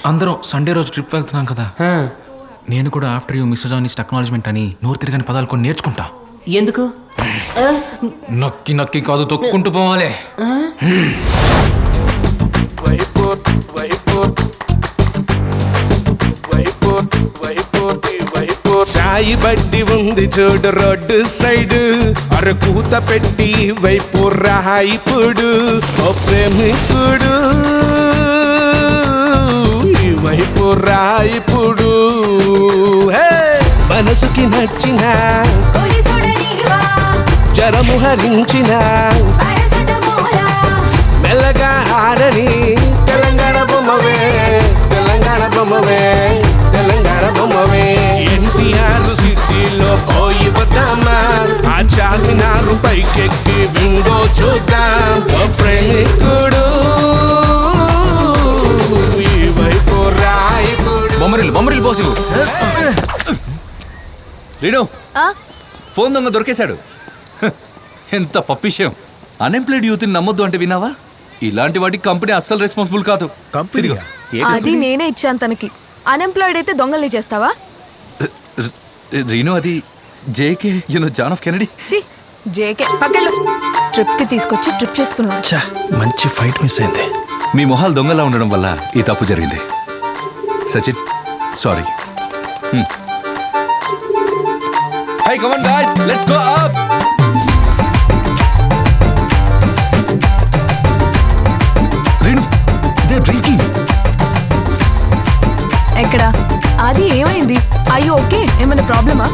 అందరం సండే రోజు ట్రిప్ వెళ్తున్నాం కదా, నేను కూడా ఆఫ్టర్ యూ మిస్టర్ జానీస్ టెక్నాలజీమెంట్ అని నోరు తిరగని పదాలు కొన్ని నేర్చుకుంటా. ఎందుకు? నక్కి నక్కి కాదు, తొక్కుంటూ పోవాలి. చాయి బడ్డి ఉంది చూడు రోడ్డు సైడ్, అరకూత పెట్టి వైపు రాయిపుడు ఓ ప్రేమికుడు, ఈ వైపు రాయిపుడు. మనసుకి నచ్చిన జరము హరించిన మెల్లగా ఆడని తెలంగాణ బొమ్మవే, తెలంగాణ బొమ్మవే, తెలంగాణ బొమ్మవే. ఎన్టీఆర్ సిటీలో పోయి వద్దామా, ఆ చార్మినారు పైకెక్కి విండో చూద్దాం ఓ ప్రేమికుడు, ఈ వైపు రాయిపుడు. బొమ్మరిల్లు బోసులు. రీను, ఫోన్ దొంగ దొరికేశాడు. ఎంత పప్పిషయం. అన్ఎంప్లాయిడ్ యూత్ ని నమ్మొద్దు అంటే విన్నావా? ఇలాంటి వాటికి కంపెనీ అస్సలు రెస్పాన్సిబుల్ కాదు. అది నేనే ఇచ్చాను తనకి. అన్ఎంప్లాయిడ్ అయితే దొంగల్ని చేస్తావా? రీను, అది JK, John of Kennedy. JK పక్కలు ట్రిప్ కి తీసుకొచ్చి ట్రిప్ చేసుకున్నాడు. మంచి ఫైట్ మిస్ అయింది. మీ మొహాలు దొంగలా ఉండడం వల్ల ఈ తప్పు జరిగింది. Sachin, sorry. Hey, come on guys, let's go up. Renu, they're drinking. ఎక్కడ? అది ఏమైంది? అయ్యో ఓకే, ఏమైనా ప్రాబ్లమా?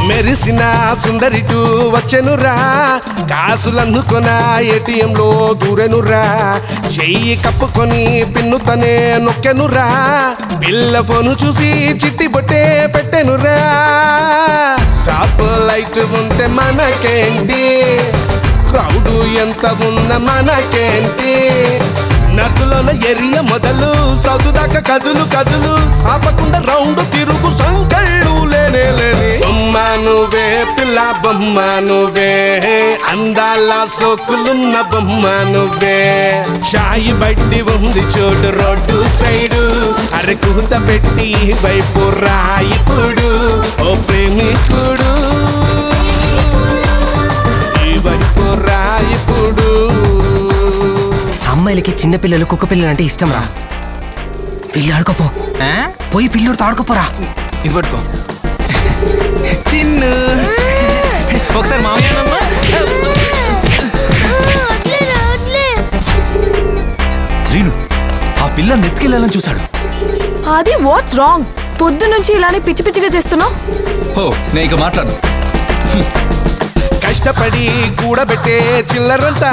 మెరిసిన సుందరిటు వచ్చెనురా, కాసులన్నుకొన ఏటీఎంలో దూరెనురా, చెయ్యి కప్పుకొని పిన్నుతనే నొక్కెనురా, పిల్ల ఫోను చూసి చిట్టి బొట్టే పెట్టెనురా. స్టాప్ లైట్ ఉంటే మనకేంటి, క్రౌడ్ ఎంత ఉన్న మనకేంటి, నటులోన ఎరియ మొదలు సౌతు దాకా కదులు కదులు, ఆపకుండా రౌండ్ తిరుగు సంకళ్ళు లేనే లేని. బొమ్మ నువ్వే పిల్ల బొమ్మ నువ్వే, అందాల సోకులున్న బొమ్మ నువ్వే. చాయి బడ్డి ఉంది చూడు రోడ్డు సైడు, అరకూత పెట్టి వైపు రాయిపుడు ఓ ప్రేమికుడు, ఈ వైపు రాయిపుడు. అమ్మాయిలకి చిన్నపిల్లలు కుక్క పిల్లలు అంటే ఇష్టం రా. పిల్లి ఆడుకోపో, పోయి పిల్లుడితో ఆడుకోపోరా. ఇది పట్టుకో చిన్ను, ఒకసారి మామయ్యనమ్మా. రీను, ఆ పిల్ల నెత్తికెళ్ళాలని చూశాడు. అది వాట్స్ రాంగ్? పొద్దు నుంచి ఇలానే పిచ్చి పిచ్చిగా చేస్తున్నావు. ఓ, నేను ఇక మాట్లాడు. కష్టపడి కూడబెట్టే చిల్లరంతా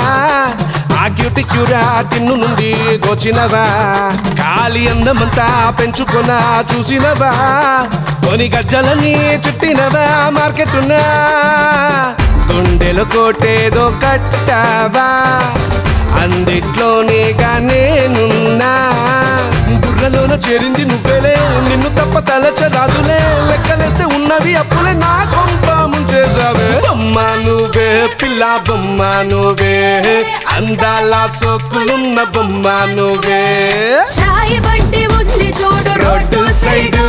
ఆ క్యూటి క్యూరా తిన్ను నుండి గోచినవా, కాలి అందమంతా పెంచుకున్నా చూసినవా, కొని గజ్జలని చుట్టినవా మార్కెట్టున్నా, గుండెలు కోటేదో కట్టావా, అందిట్లోనేగా నేనున్నా, బుర్రలోన చేరింది నువ్వేలే, నిన్ను తప్ప తలచరాదులే, లెక్కలేస్తే ఉన్నవి అప్పులే నా కొంప ముంచేసావే. బొమ్మ నువ్వే పిల్ల బొమ్మ నువ్వే, అందాల సోకులున్న బొమ్మ నువ్వే. చాయి బట్టి ఉంది చూడు రోడ్డు సైడు,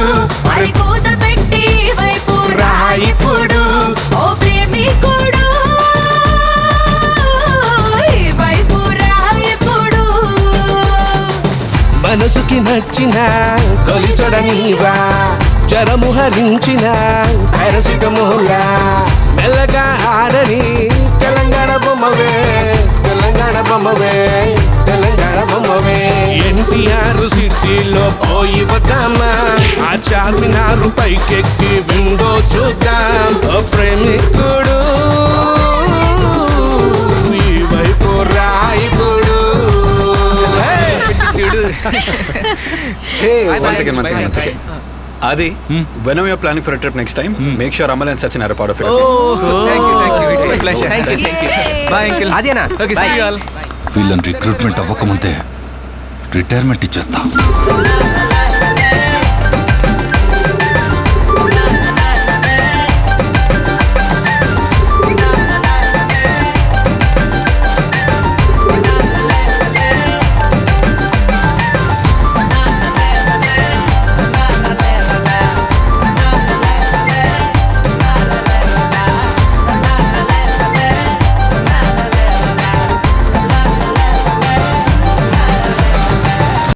అరకూత పెట్టి వైపు రాయిపుడు ఓ ప్రేమికుడు, ఈ వైపు రాయిపుడు. మనసుకి నచ్చిన తొలి చూడనివా, జరము హరించిన పారాసిటమోలా, మెల్లగా ఆడని తెలంగాణ బొమ్మవే, తెలంగాణ బొమ్మవే, తెలంగాణ బొమ్మవే. ఎన్టీఆర్ సిటీలో పోయి వద్దామా, ఆ చార్మినారు పైకెక్కి విండో చూద్దాం ఓ ప్రేమికుడు, ఈ వైపు రాయిపుడు. చూడు. One second. Adi, when we are planning for a trip next time, make sure Amal and Sachin are a part of it. Thank you. It's my pleasure. Thank you. Bye uncle. అదేనా? Okay, see you all. వీళ్ళని recruitment అవ్వకముందే retirement ఇచ్చేస్తా.